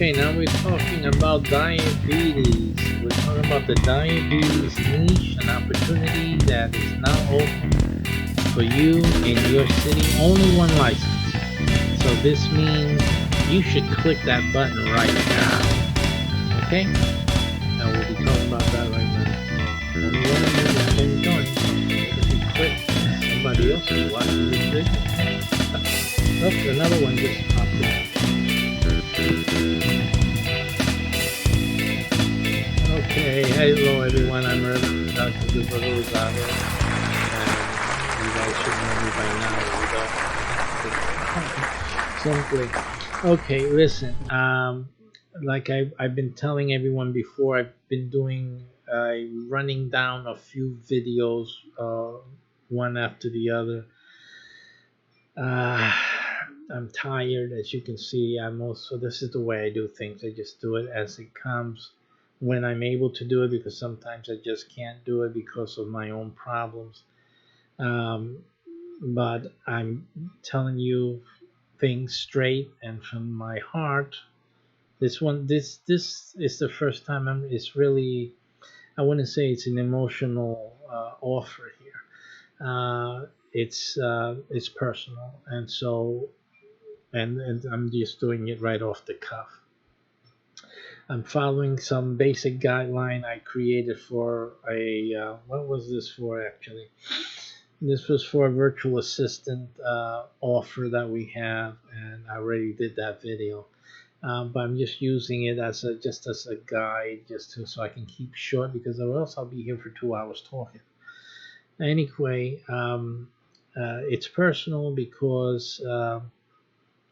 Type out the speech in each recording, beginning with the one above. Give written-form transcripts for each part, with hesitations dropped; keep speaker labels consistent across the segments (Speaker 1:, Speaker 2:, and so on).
Speaker 1: Okay, now we're talking about diabetes. We're talking about the diabetes niche, an opportunity that is now open for you in your city. Only one license. So this means you should click that button right now. Okay? Now we'll be talking about that right now. Only one of you can join. If you click, somebody else is watching this video. Look, another one just popped in. Okay, hello everyone, I'm Reverend Dr. Rosado, and you guys should know me by now. Simply. Okay, listen, like I've been telling everyone before, I've been doing, running down a few videos, one after the other. I'm tired, as you can see. This is the way I do things. I just do it as it comes when I'm able to do it, because sometimes I just can't do it because of my own problems. But I'm telling you things straight and from my heart. This is the first time it's really, I wouldn't say it's an emotional offer here. It's personal, and so and I'm just doing it right off the cuff. I'm following some basic guideline I created for what was this for actually? This was for a virtual assistant offer that we have, and I already did that video. But I'm just using it as a guide, so I can keep short, because or else I'll be here for 2 hours talking. Anyway, it's personal because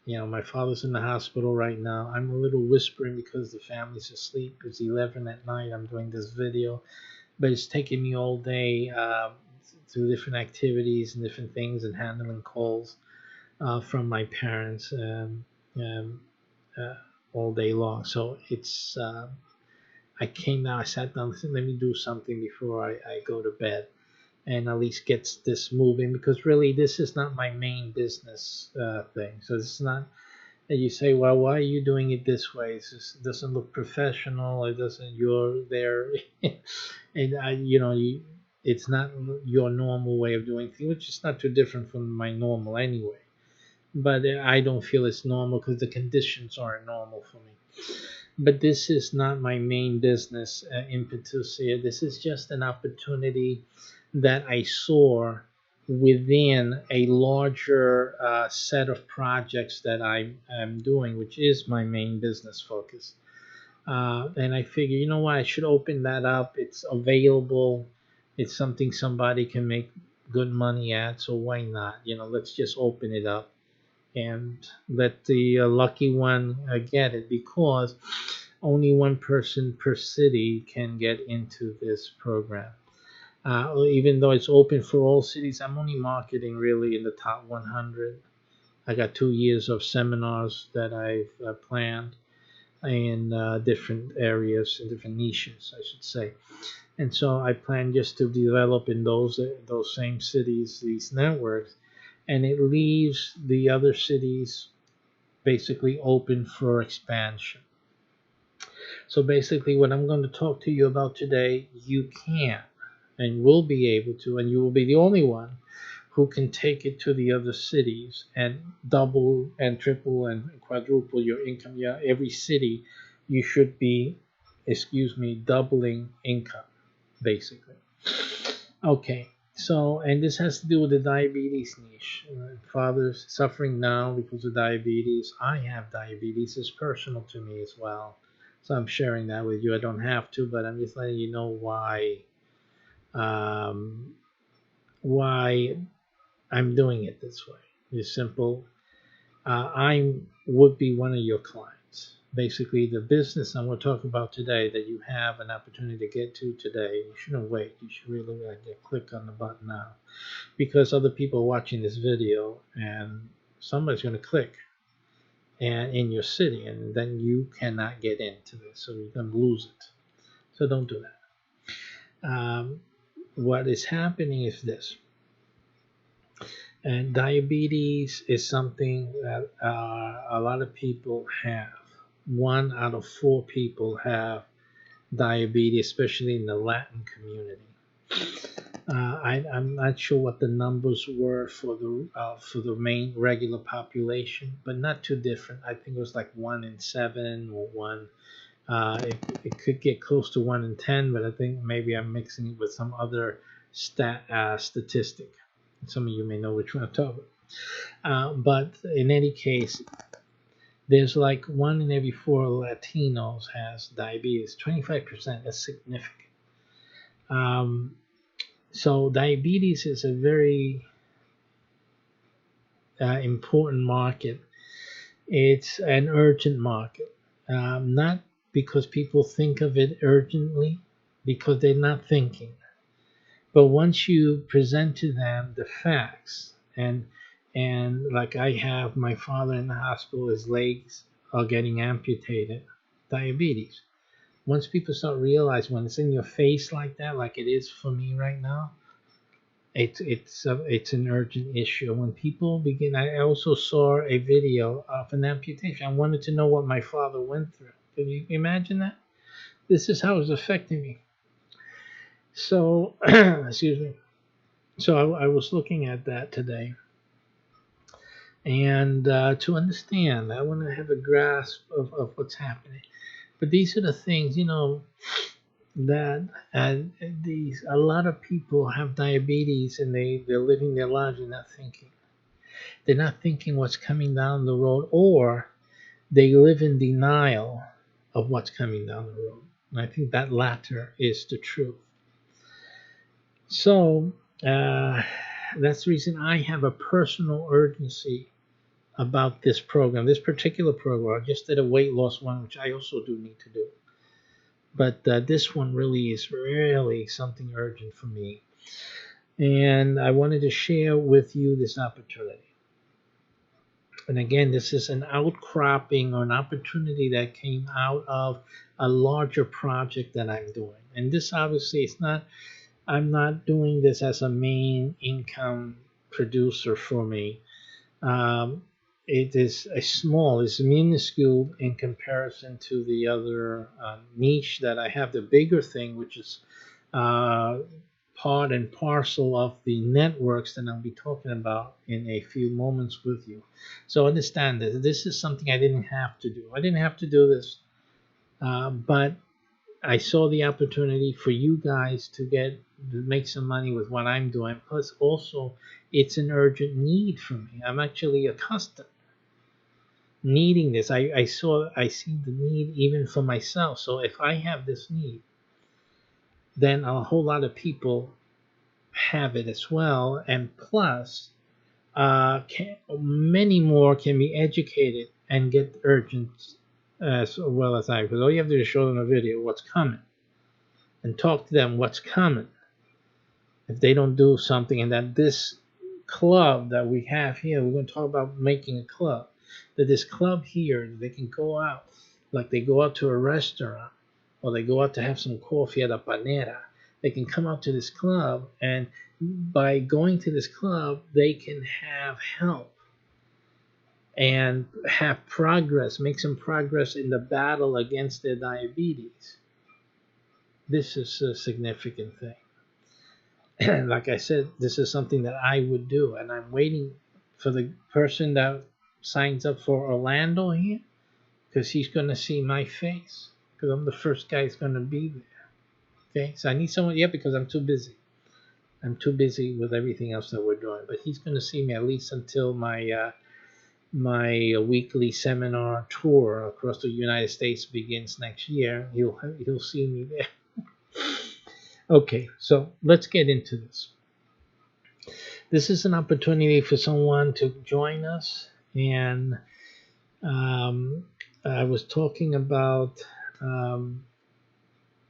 Speaker 1: my father's in the hospital right now. I'm a little whispering because the family's asleep. It's 11 at night. I'm doing this video, but it's taking me all day through different activities and different things, and handling calls from my parents all day long. So it's I sat down, said, let me do something before I go to bed, and at least gets this moving, because really this is not my main business thing. So it's not. And you say, well, why are you doing it this way? It doesn't look professional. It doesn't. You're there, and it's not your normal way of doing things, which is not too different from my normal anyway. But I don't feel it's normal because the conditions aren't normal for me. But this is not my main business impetus here. This is just an opportunity that I saw within a larger set of projects that I'm doing, which is my main business focus. And I figure, you know what, I should open that up. It's available. It's something somebody can make good money at. So why not? Let's just open it up and let the lucky one get it, because only one person per city can get into this program. Even though it's open for all cities, I'm only marketing really in the top 100. I got 2 years of seminars that I've planned in different areas, in different niches, I should say. And so I plan just to develop in those same cities these networks, and it leaves the other cities basically open for expansion. So basically, what I'm going to talk to you about today, you can and will be able to, and you will be the only one who can take it to the other cities and double and triple and quadruple your income. Yeah, every city you should be, doubling income, basically. Okay, so, and this has to do with the diabetes niche. Father's suffering now because of diabetes. I have diabetes. It's personal to me as well. So I'm sharing that with you. I don't have to, but I'm just letting you know why I'm doing it this way. It's simple. I would be one of your clients. Basically, the business I'm going to talk about today that you have an opportunity to get to today, you shouldn't wait. You should really click on the button now, because other people are watching this video, and somebody's going to click and in your city, and then you cannot get into this, so you're going to lose it. So don't do that. What is happening is this. And diabetes is something that a lot of people have. 1 out of 4 people have diabetes, especially in the Latin community. I'm not sure what the numbers were for the main regular population, but not too different. I think it was like 1 in 7 or one. It could get close to 1 in 10, but I think maybe I'm mixing it with some other statistic. Some of you may know which one I'm talking about. But in any case, there's like 1 in every 4 Latinos has diabetes. 25%. That's significant. So diabetes is a very important market. It's an urgent market, not because people think of it urgently, because they're not thinking. But once you present to them the facts, and like I have my father in the hospital, his legs are getting amputated, diabetes. Once people start realizing when it's in your face like that, like it is for me right now, it's an urgent issue. When people begin, I also saw a video of an amputation. I wanted to know what my father went through. Can you imagine that? This is how it's affecting me. So, excuse me. So I was looking at that today, and to understand, I want to have a grasp of what's happening. But these are the things, that a lot of people have diabetes and they're living their lives and not thinking. They're not thinking what's coming down the road, or they live in denial of what's coming down the road. And I think that latter is the truth. So that's the reason I have a personal urgency about this program, this particular program. I just did a weight loss one, which I also do need to do. But this one really is really something urgent for me. And I wanted to share with you this opportunity. And again, this is an outcropping or an opportunity that came out of a larger project that I'm doing. And this obviously is not, I'm not doing this as a main income producer for me. It is it's minuscule in comparison to the other niche that I have. The bigger thing, which is part and parcel of the networks that I'll be talking about in a few moments with you. So understand this. This is something I didn't have to do. I didn't have to do this, but I saw the opportunity for you guys to make some money with what I'm doing. Plus, also, it's an urgent need for me. I'm actually accustomed needing this. I see the need even for myself. So if I have this need, then a whole lot of people have it as well, and plus, many more can be educated and get urgent as well as I. Because all you have to do is show them a video what's coming, and talk to them what's coming. If they don't do something, and that this club that we have here, we're going to talk about making a club. That this club here, they can go out, like they go out to a restaurant, or they go out to have some coffee at a panera. They can come out to this club, and by going to this club, they can have help and have progress, make some progress in the battle against their diabetes. This is a significant thing. Like I said, this is something that I would do, and I'm waiting for the person that signs up for Orlando here, because he's going to see my face, because I'm the first guy that's going to be there. Okay, so I need someone, because I'm too busy. I'm too busy with everything else that we're doing. But he's going to see me at least until my weekly seminar tour across the United States begins next year. He'll see me there. Okay, so let's get into this. This is an opportunity for someone to join us, and I was talking about.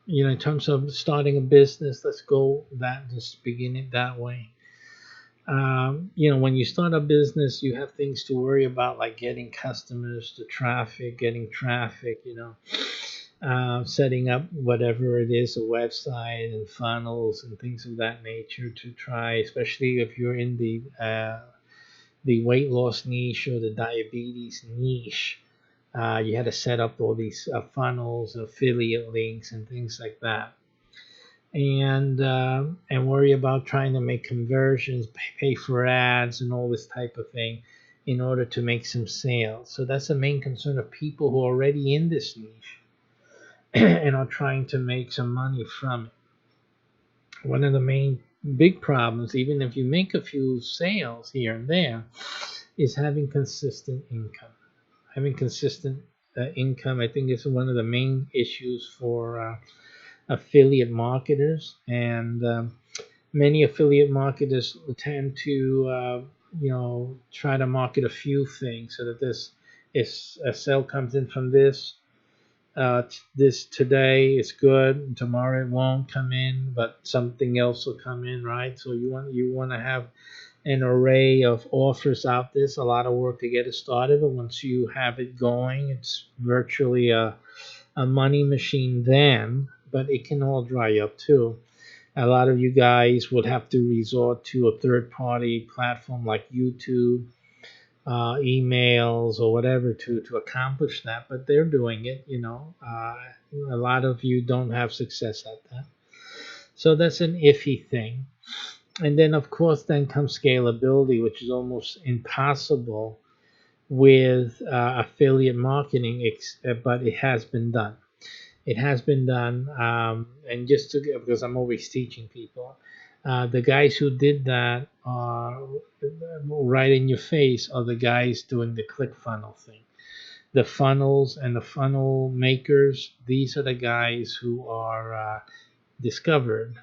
Speaker 1: In terms of starting a business, just begin it that way. When you start a business, you have things to worry about, like getting customers, getting traffic, setting up whatever it is, a website and funnels and things of that nature to try, especially if you're in the weight loss niche or the diabetes niche. You had to set up all these funnels, affiliate links, and things like that, and worry about trying to make conversions, pay for ads, and all this type of thing in order to make some sales. So that's the main concern of people who are already in this niche and are trying to make some money from it. One of the main big problems, even if you make a few sales here and there, is having consistent income. Having consistent income, I think, is one of the main issues for affiliate marketers, and many affiliate marketers tend to try to market a few things so that this if a sale comes in from this today is good, and tomorrow it won't come in, but something else will come in, right? So you want to have an array of offers out there. It's a lot of work to get it started, but once you have it going, it's virtually a money machine then, but it can all dry up too. A lot of you guys would have to resort to a third party platform like YouTube, emails, or whatever to accomplish that, but they're doing it. A lot of you don't have success at that. So that's an iffy thing. And then, of course, then comes scalability, which is almost impossible with affiliate marketing, but it has been done. It has been done, and just to because I'm always teaching people, the guys who did that are right in your face are the guys doing the click funnel thing. The funnels and the funnel makers, these are the guys who are discovered.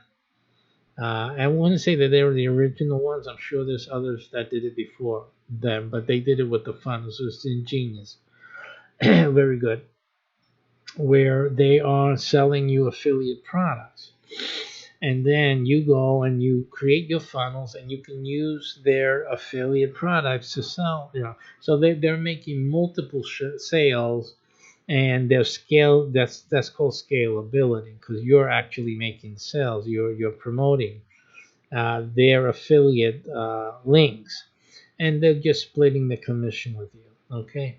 Speaker 1: I want to say that they were the original ones. I'm sure there's others that did it before them, but they did it with the funnels. It's ingenious. Very good. Where they are selling you affiliate products. And then you go and you create your funnels, and you can use their affiliate products to sell. So they're making multiple sales, and their scale, that's called scalability, because you're actually making sales. You're promoting their affiliate links, and they're just splitting the commission with you. Okay.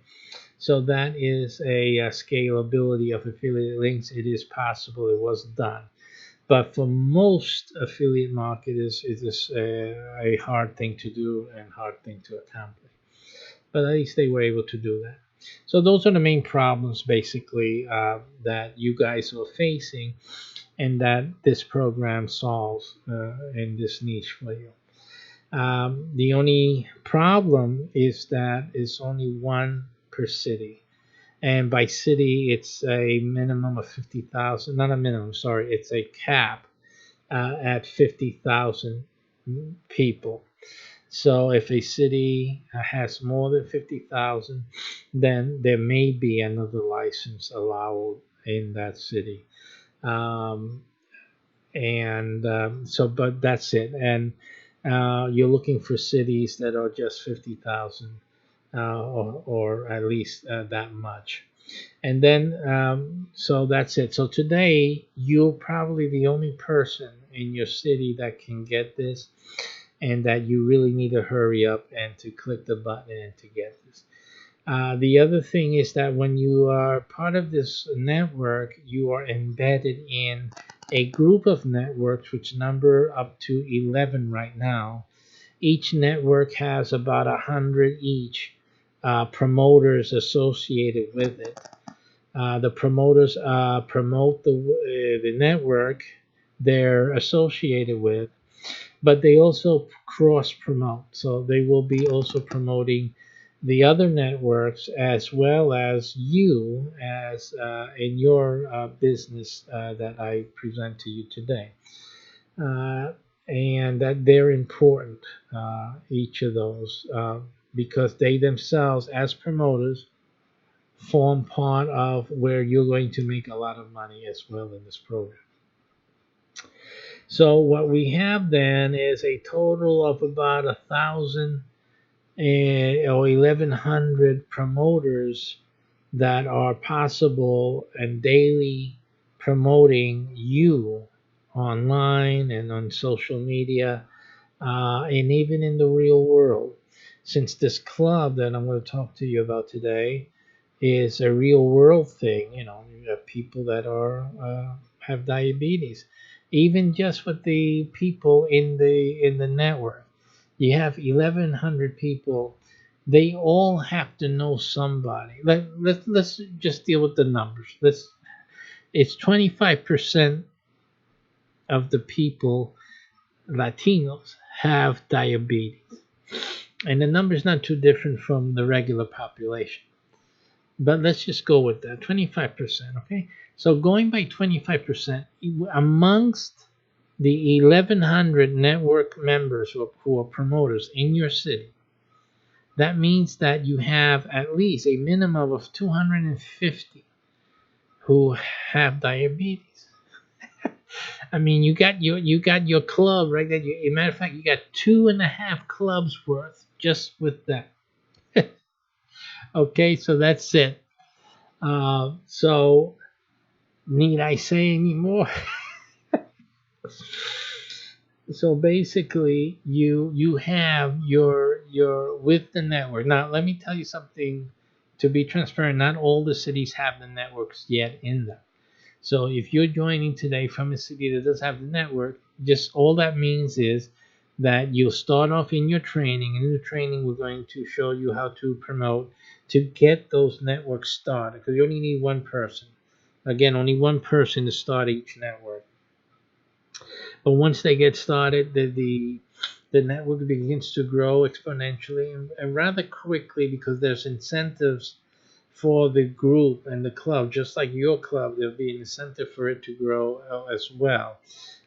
Speaker 1: So that is a scalability of affiliate links. It is possible. It was done. But for most affiliate marketers, it is a hard thing to do and hard thing to accomplish. But at least they were able to do that. So those are the main problems, basically, that you guys are facing, and that this program solves in this niche for you. The only problem is that it's only one per city. And by city, it's a minimum of 50,000. Not a minimum, sorry. It's a cap at 50,000 people. So if a city has more than 50,000, then there may be another license allowed in that city. Um, and but that's it. And you're looking for cities that are just 50,000 or at least that much. And then, so that's it. So today, you're probably the only person in your city that can get this, and that you really need to hurry up and to click the button and to get this. The other thing is that when you are part of this network, you are embedded in a group of networks which number up to 11 right now. Each network has about 100 each promoters associated with it. The promoters promote the network they're associated with, but they also cross promote. So they will be also promoting the other networks as well as you as in your business that I present to you today. And that they're important, each of those, because they themselves, as promoters, form part of where you're going to make a lot of money as well in this program. So what we have then is a total of about 1,000 or 1,100 promoters that are possible and daily promoting you online and on social media, and even in the real world. Since this club that I'm going to talk to you about today is a real world thing. You have people that are have diabetes. Even just with the people in the network, you have 1,100 people. They all have to know somebody. Let's just deal with the numbers. It's 25% of the people, Latinos, have diabetes, and the number is not too different from the regular population. But let's just go with that 25%. Okay, so going by 25% amongst the 1,100 network members who are promoters in your city, that means that you have at least a minimum of 250 who have diabetes. I mean, you got your club right there. As a matter of fact, you got 2.5 clubs worth just with that. Okay, so that's it. So need I say any more? So basically, you have your with the network. Now, let me tell you something. To be transparent, not all the cities have the networks yet in them. So if you're joining today from a city that does have the network, just all that means is that you'll start off in your training. And in the training, we're going to show you how to promote to get those networks started, because you only need one person. Again, only one person to start each network. But once they get started, the network begins to grow exponentially and rather quickly, because there's incentives for the group and the club, just like your club. There'll be an incentive for it to grow as well,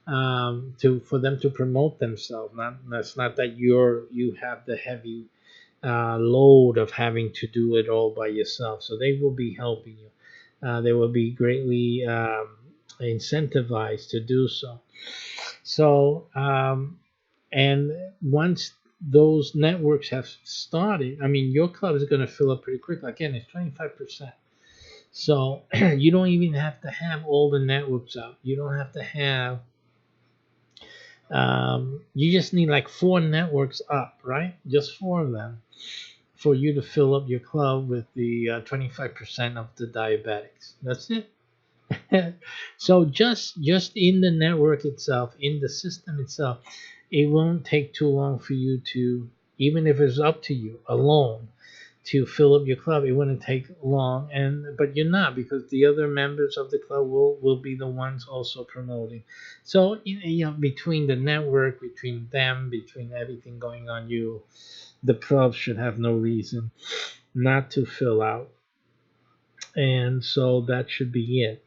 Speaker 1: to for them to promote themselves. That's not that you have the heavy load of having to do it all by yourself. So they will be helping you. They will be greatly incentivized to do so. So, and once those networks have started, I mean, your club is going to fill up pretty quickly. Again, it's 25%. So you don't even have to have all the networks up. You don't have to have, you just need like 4 networks up, right? Just 4 of them for you to fill up your club with the 25% of the diabetics. That's it. So just in the network itself, in the system itself, it won't take too long for you to, even if it's up to you alone, to fill up your club. It wouldn't take long, and but you're not, because the other members of the club will be the ones also promoting. So between the network, between them, between everything going on, the club should have no reason not to fill out, and so that should be it.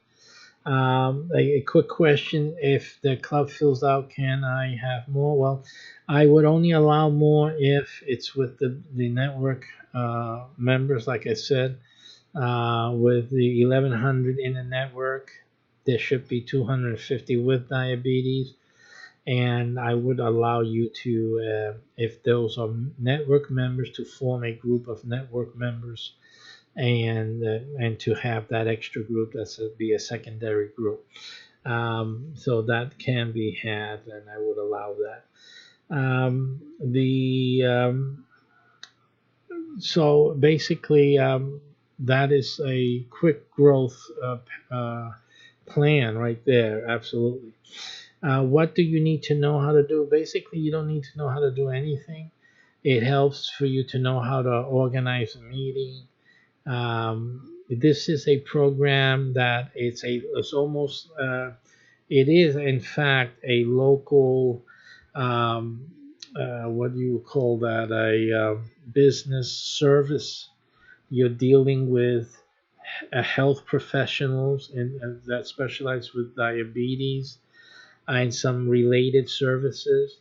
Speaker 1: A quick question: if the club fills out, can I have more? Well, I would only allow more if it's with the network members. Like I said, with the 1,100 in the network, there should be 250 with diabetes. And I would allow you to, if those are network members, to form a group of network members, and to have that extra group that's be a secondary group. So that can be had, and I would allow that. The So basically, that is a quick growth plan right there. Absolutely. What do you need to know how to do? Basically, you don't need to know how to do anything. It helps for you to know how to organize a meeting. This is a program that it's almost it is in fact a local, what do you call that, a business service. You're dealing with health professionals that specialize with diabetes and some related services,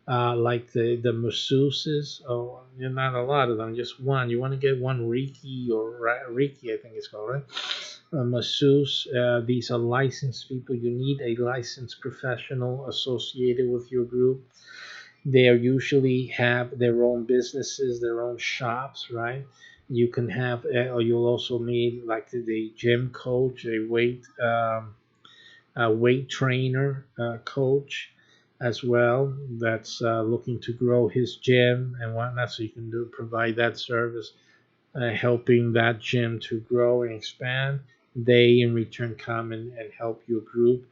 Speaker 1: like the masseuses. Oh, you're not a lot of them, just one. You want to get one Reiki, or Reiki, I think it's called, right? Masseuse. These are licensed people. You need a licensed professional associated with your group. They usually have their own businesses, their own shops, right? You can have, or you'll also need like the gym coach, a weight trainer coach as well, that's looking to grow his gym and whatnot. So you can provide that service. helping that gym to grow and expand. They in return come and help your group,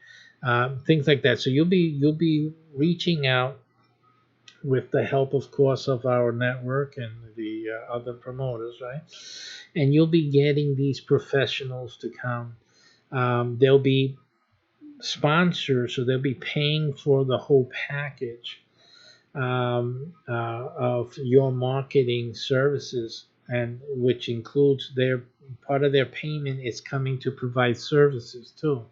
Speaker 1: things like that. So you'll be reaching out with the help, of course, of our network and the other promoters, right? And you'll be getting these professionals to come. They'll be sponsors, so they'll be paying for the whole package of your marketing services, and which includes their part of their payment is coming to provide services too.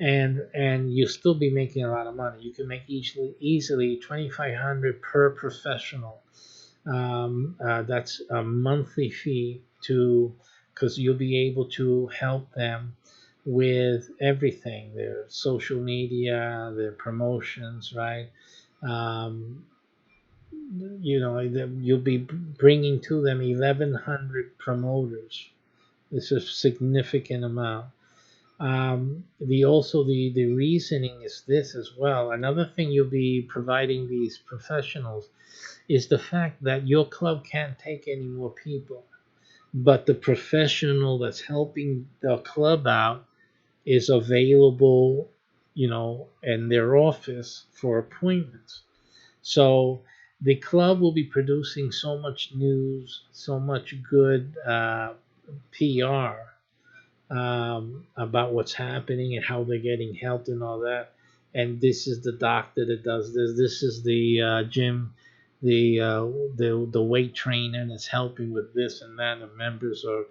Speaker 1: And you'll still be making a lot of money. You can make easily 2,500 per professional. That's a monthly fee to, because you'll be able to help them with everything, their social media, their promotions, right? Um, you'll be bringing to them 1,100 promoters. It's a significant amount. The reasoning is this as well. Another thing you'll be providing these professionals is the fact that your club can't take any more people, but the professional that's helping the club out is available, in their office for appointments. So the club will be producing so much news, so much good PR about what's happening and how they're getting helped and all that. And this is the doctor that does this. This is the gym, the weight trainer that's helping with this and that. The members are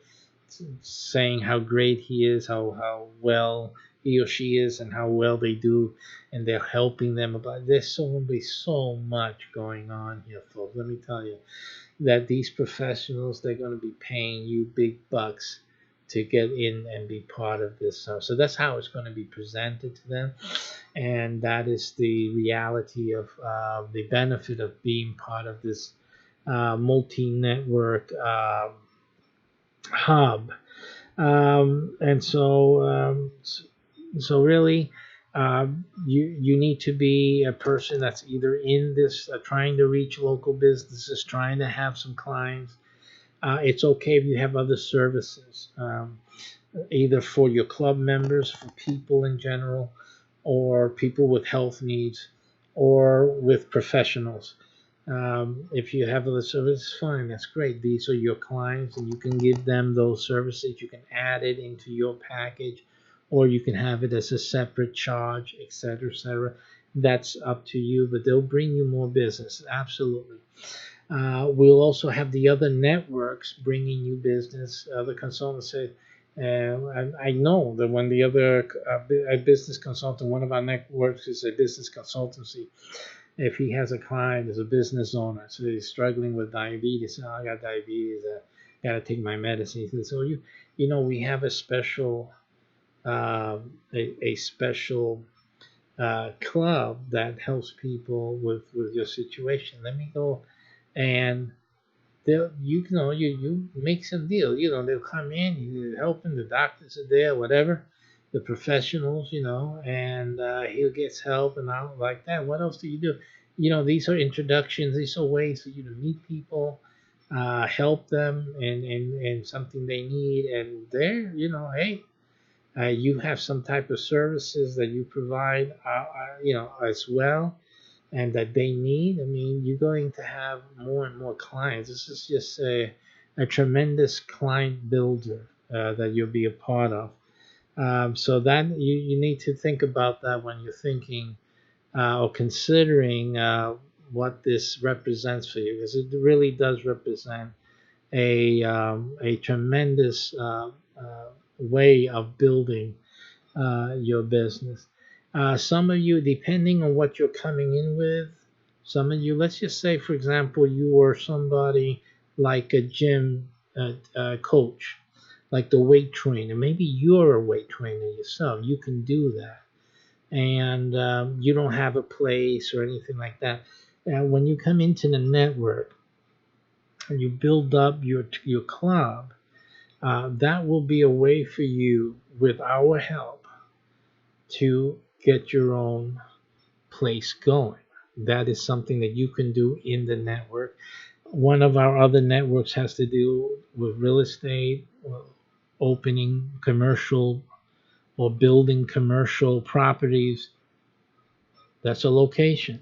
Speaker 1: saying how great he is, how well he or she is, and how well they do, and they're helping them about. There's so much going on here, folks. Let me tell you that these professionals, they're going to be paying you big bucks to get in and be part of this. So that's how it's going to be presented to them, and that is the reality of the benefit of being part of this multi-network hub. And so really, you need to be a person that's either in this, trying to reach local businesses, trying to have some clients. It's okay if you have other services, either for your club members, for people in general, or people with health needs, or with professionals. If you have other services, fine, that's great. These are your clients, and you can give them those services. You can add it into your package, or you can have it as a separate charge, etc., etc. That's up to you, but they'll bring you more business, absolutely. We'll also have the other networks bringing you business. Other consultants say, I know that when the other a business consultant, one of our networks is a business consultancy. If he has a client as a business owner, so he's struggling with diabetes, oh, I got diabetes, I got to take my medicine. He says, so we have a special a special club that helps people with your situation. Let me go, and they'll you make some deal. They'll come in, you help them. The doctors are there, whatever, the professionals, and he gets help and out like that. What else do you do? These are introductions. These are ways for you to meet people, help them, and something they need, and there, hey. You have some type of services that you provide, as well, and that they need. I mean, you're going to have more and more clients. This is just a tremendous client builder that you'll be a part of. So that you need to think about that when you're thinking or considering what this represents for you, because it really does represent a tremendous way of building your business. Some of you, depending on what you're coming in with, some of you, let's just say, for example, you are somebody like a gym coach, like the weight trainer. Maybe you're a weight trainer yourself. You can do that. And you don't have a place or anything like that. When you come into the network and you build up your club, that will be a way for you, with our help, to get your own place going. That is something that you can do in the network. One of our other networks has to do with real estate, opening commercial or building commercial properties. That's a location.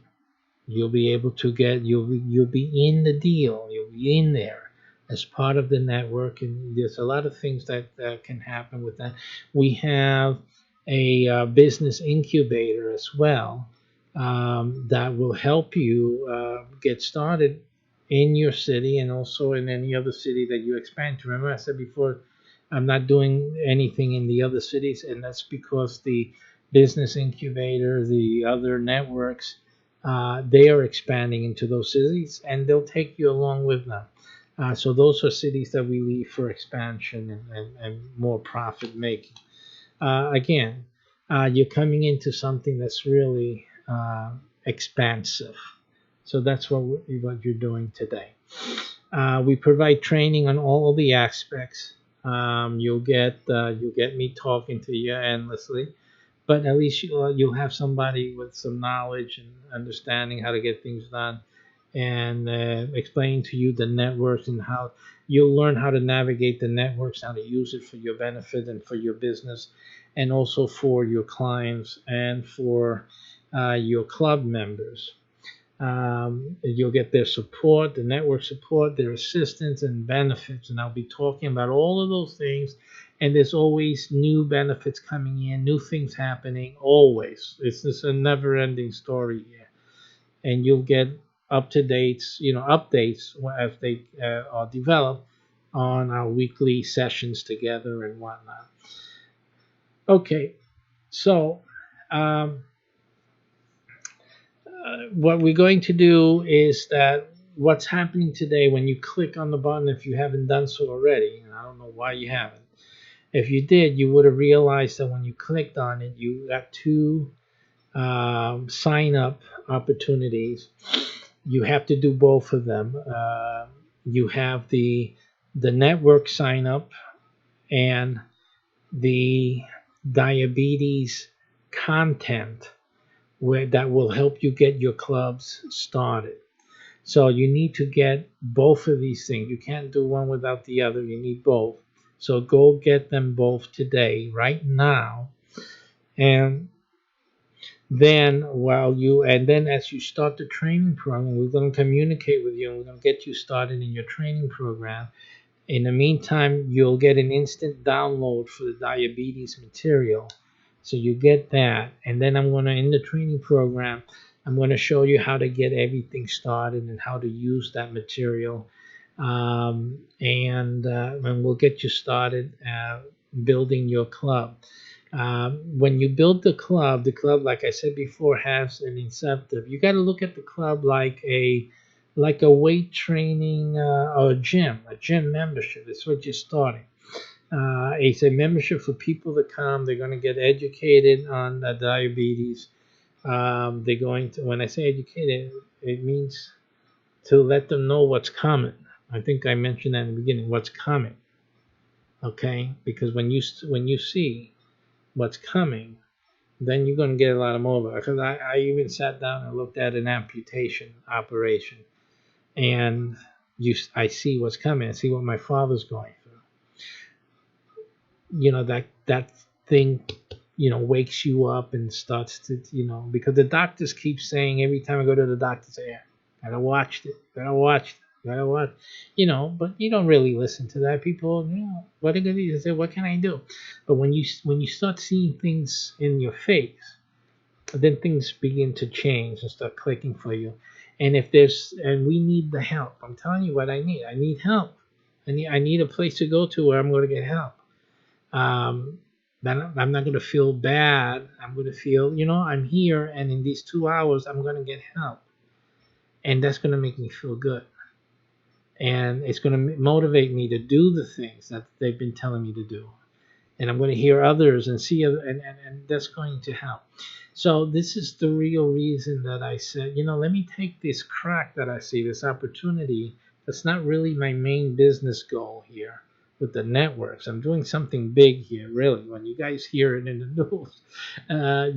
Speaker 1: You'll be able to get you'll be in the deal. You'll be in there as part of the network, and there's a lot of things that can happen with that. We have a business incubator as well, that will help you get started in your city and also in any other city that you expand to. Remember, I said before, I'm not doing anything in the other cities, and that's because the business incubator, the other networks, they are expanding into those cities, and they'll take you along with them. So those are cities that we leave for expansion and more profit making. Again, you're coming into something that's really expansive. So that's what you're doing today. We provide training on all the aspects. You'll get me talking to you endlessly, but at least you'll have somebody with some knowledge and understanding how to get things done, and explaining to you the networks and how you'll learn how to navigate the networks, how to use it for your benefit and for your business, and also for your clients and for your club members. You'll get their support, the network support, their assistance and benefits. And I'll be talking about all of those things. And there's always new benefits coming in, new things happening, always. It's just a never ending story here. And you'll get up to dates, updates as they are developed on our weekly sessions together and whatnot. Okay, so what we're going to do is that what's happening today when you click on the button, if you haven't done so already, and I don't know why you haven't. If you did, you would have realized that when you clicked on it, you got two sign up opportunities. You have to do both of them. You have the network sign up and the diabetes content that will help you get your clubs started. So you need to get both of these things. You can't do one without the other. You need both. So go get them both today, right now. And then as you start the training program, we're going to communicate with you and we're going to get you started in your training program. In the meantime, you'll get an instant download for the diabetes material. So you get that. And then in the training program, I'm going to show you how to get everything started and how to use that material. And we'll get you started building your club. When you build the club, like I said before, has an incentive. You got to look at the club like a weight training or a gym membership. That's what you're starting. It's a membership for people to come. They're going to get educated on diabetes. They're going to, when I say educated, it means to let them know what's coming. I think I mentioned that in the beginning, what's coming. Okay? Because when you see what's coming, then you're going to get a lot of more. Because I even sat down and looked at an amputation operation, and I see what's coming. I see what my father's going through. That thing, wakes you up and starts to, because the doctors keep saying every time I go to the doctor, say, yeah, gotta watch it, gotta watch it, gotta watch, but you don't really listen to that. People, what are they say? What can I do? But when you start seeing things in your face, then things begin to change and start clicking for you. And we need the help. I'm telling you what I need. I need help. I need a place to go to where I'm going to get help. Then I'm not going to feel bad. I'm going to feel, I'm here, and in these 2 hours, I'm going to get help. And that's going to make me feel good. And it's going to motivate me to do the things that they've been telling me to do. And I'm going to hear others and see, and that's going to help. So this is the real reason that I said, let me take this crack that I see, this opportunity. That's not really my main business goal here with the networks. I'm doing something big here, really. When you guys hear it in the news,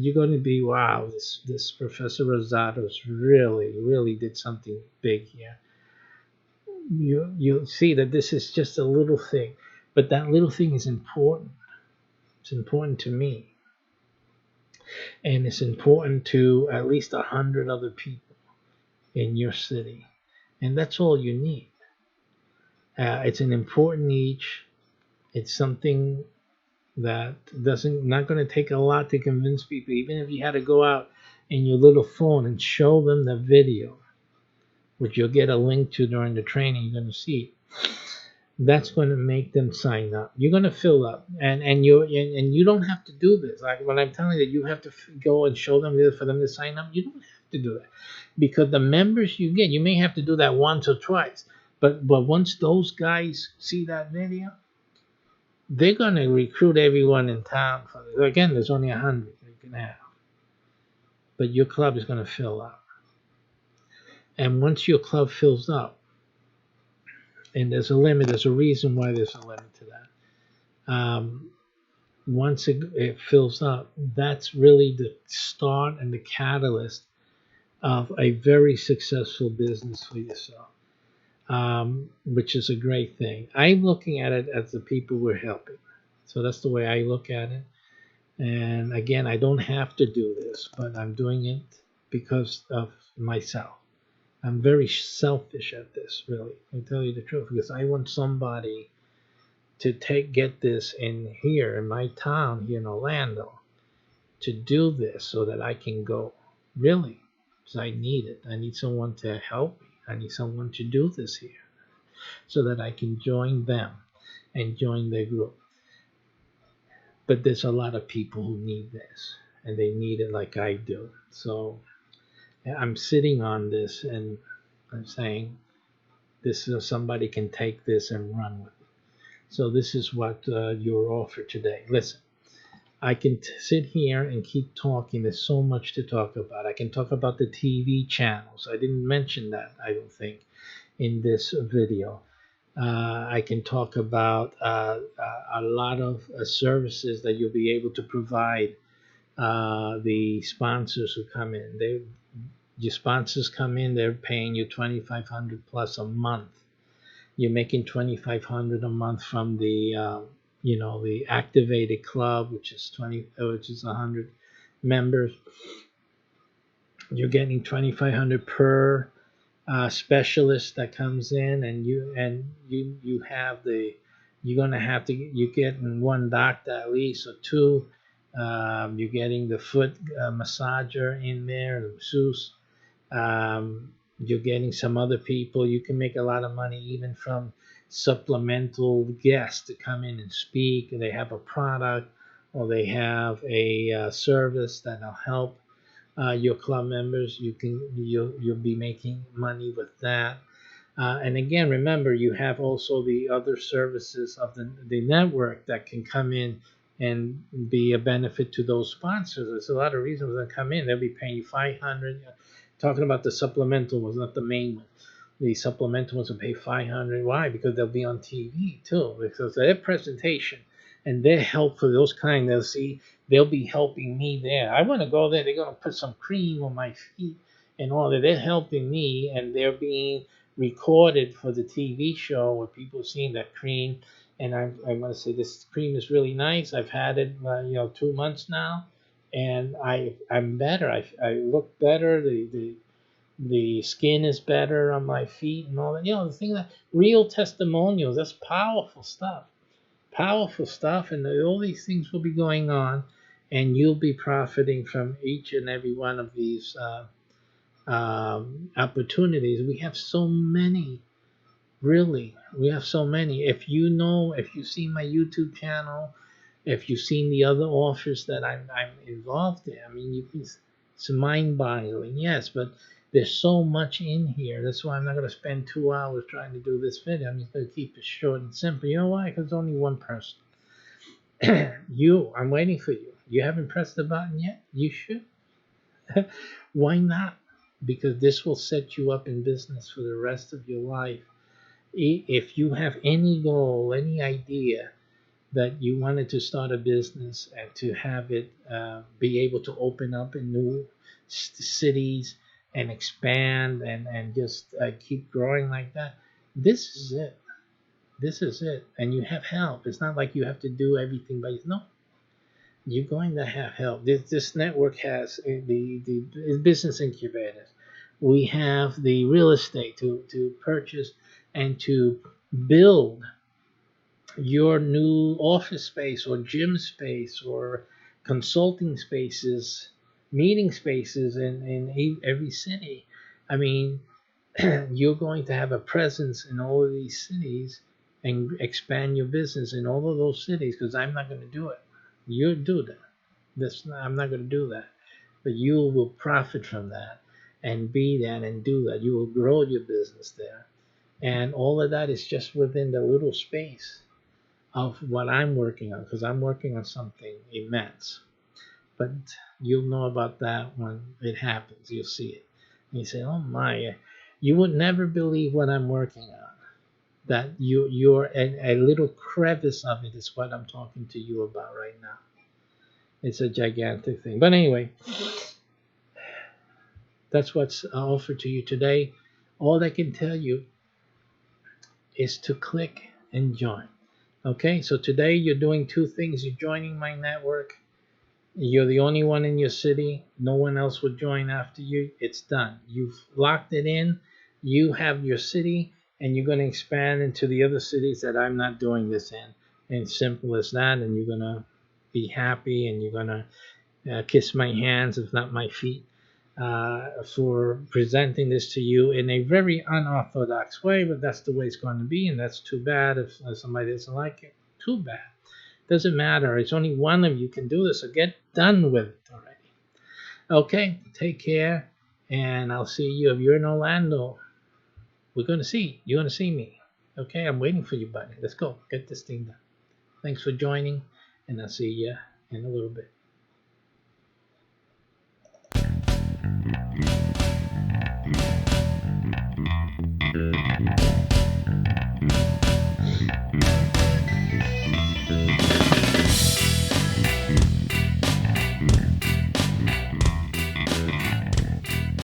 Speaker 1: you're going to be, wow, this Professor Rosados really, really did something big here. you see that this is just a little thing, but that little thing is important. It's important to me, and it's important to at least 100 other people in your city, and that's all you need. It's an important niche. It's something that doesn't not going to take a lot to convince people. Even if you had to go out in your little phone and show them the video, which you'll get a link to during the training, you're going to see that's going to make them sign up. You're going to fill up, and you don't have to do this. Like when I'm telling you that you have to go and show them this for them to sign up, you don't have to do that because the members you get, you may have to do that once or twice, but once those guys see that video, they're going to recruit everyone in town. Again, there's only 100 you can have, but your club is going to fill up. And once your club fills up, and there's a limit, there's a reason why there's a limit to that. Once it fills up, that's really the start and the catalyst of a very successful business for yourself, which is a great thing. I'm looking at it as the people we're helping. So that's the way I look at it. And again, I don't have to do this, but I'm doing it because of myself. I'm very selfish at this, really. I tell you the truth, because I want somebody to get this in here in my town here in Orlando to do this so that I can go. Really, because I need it. I need someone to help me. I need someone to do this here so that I can join them and join their group. But there's a lot of people who need this, and they need it like I do. So I'm sitting on this and I'm saying this somebody can take this and run with it. So this is what you're offered today. Listen, I can sit here and keep talking. There's so much to talk about. I can talk about the TV channels. I didn't mention that, I don't think, in this video. I can talk about a lot of services that you'll be able to provide the sponsors who come in. Your sponsors come in, they're paying you $2,500 plus a month. You're making $2,500 a month from the the activated club, which is 100 members. You're getting $2,500 per specialist that comes in, and you have you're gonna have to you get one doctor at least or two. You're getting the foot massager in there, the masseuse. You're getting some other people. You can make a lot of money even from supplemental guests to come in and speak. They have a product or they have a service that'll help your club members. You'll be making money with that. And again, remember, you have also the other services of the network that can come in and be a benefit to those sponsors. There's a lot of reasons that come in. They'll be paying you 500. Talking about the supplemental was not the main one. The supplemental ones will pay 500. Why? Because they'll be on TV too. Because their presentation and their help for those kind, they'll be helping me there. I want to go there. They're gonna put some cream on my feet and all that. They're helping me, and they're being recorded for the TV show where people seeing that cream. And I'm going to say this cream is really nice. I've had it 2 months now, and I'm better. I look better. The skin is better on my feet and all that. The thing that real testimonials. That's powerful stuff. Powerful stuff, and all these things will be going on, and you'll be profiting from each and every one of these opportunities. We have so many. Really, we have so many. If you've seen my YouTube channel, if you've seen the other offers that I'm involved in, I mean, it's mind-boggling, yes, but there's so much in here. That's why I'm not going to spend 2 hours trying to do this video. I'm just going to keep it short and simple. You know why? Because there's only one person. I'm waiting for you. You haven't pressed the button yet? You should. Why not? Because this will set you up in business for the rest of your life. If you have any goal, any idea that you wanted to start a business and to have it be able to open up in new cities and expand and just keep growing like that, This is it. This is it. And you have help. It's not like you have to do everything by yourself. No, you're going to have help. This network has the business incubators. We have the real estate to purchase and to build your new office space or gym space or consulting spaces, meeting spaces in every city. I mean, you're going to have a presence in all of these cities and expand your business in all of those cities because I'm not going to do it. You do that. I'm not going to do that. But you will profit from that and be that and do that. You will grow your business there. And all of that is just within the little space of what I'm working on because I'm working on something immense. But you'll know about that when it happens. You'll see it. And you say, oh my, you would never believe what I'm working on. That you're a little crevice of it is what I'm talking to you about right now. It's a gigantic thing. But anyway, that's what's offered to you today. All I can tell you is to click and join. Okay, so today you're doing two things. You're joining my network. You're the only one in your city. No one else will join after you. It's done. You've locked it in. You have your city, and you're going to expand into the other cities that I'm not doing this in. And simple as that. And you're going to be happy, and you're going to kiss my hands, if not my feet, for presenting this to you in a very unorthodox way. But that's the way it's going to be, and that's too bad if somebody doesn't like it. Too bad. Doesn't matter. It's only one of you can do this, so get done with it already. Okay, take care, and I'll see you. If you're in Orlando, we're going to see. You're going to see me. Okay, I'm waiting for you, buddy. Let's go. Get this thing done. Thanks for joining, and I'll see you in a little bit.